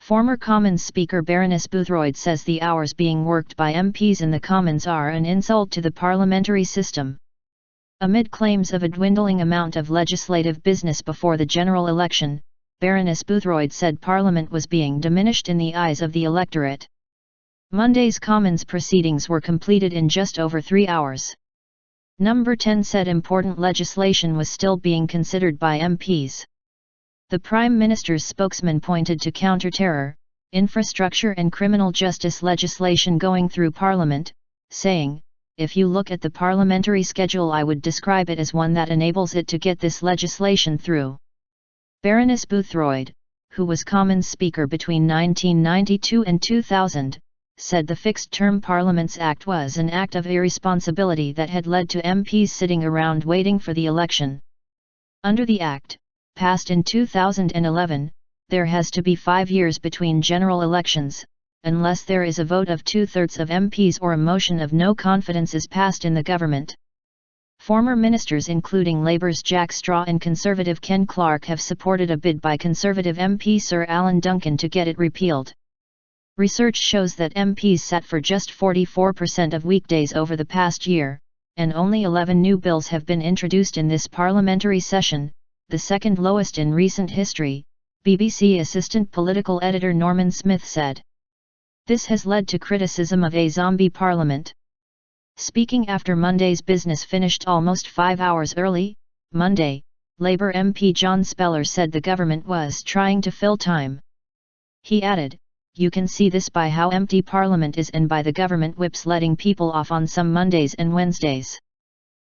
Former Commons Speaker Baroness Boothroyd says the hours being worked by MPs in the Commons are an insult to the parliamentary system. Amid claims of a dwindling amount of legislative business before the general election, Baroness Boothroyd said Parliament was being diminished in the eyes of the electorate. Monday's Commons proceedings were completed in just over 3 hours. Number 10 said important legislation was still being considered by MPs. The Prime Minister's spokesman pointed to counter-terror, infrastructure and criminal justice legislation going through Parliament, saying, "If you look at the parliamentary schedule, I would describe it as one that enables it to get this legislation through." Baroness Boothroyd, who was Commons Speaker between 1992 and 2000, said the Fixed-Term Parliaments Act was an act of irresponsibility that had led to MPs sitting around waiting for the election. Under the Act, passed in 2011, there has to be 5 years between general elections, unless there is a vote of 2/3 of MPs or a motion of no confidence is passed in the government. Former ministers including Labour's Jack Straw and Conservative Ken Clarke have supported a bid by Conservative MP Sir Alan Duncan to get it repealed. Research shows that MPs sat for just 44% of weekdays over the past year, and only 11 new bills have been introduced in this parliamentary session, the second lowest in recent history, BBC Assistant Political Editor Norman Smith said. This has led to criticism of a zombie parliament. Speaking after Monday's business finished almost 5 hours early, Monday, Labour MP John Speller said the government was trying to fill time. He added, "You can see this by how empty Parliament is and by the government whips letting people off on some Mondays and Wednesdays."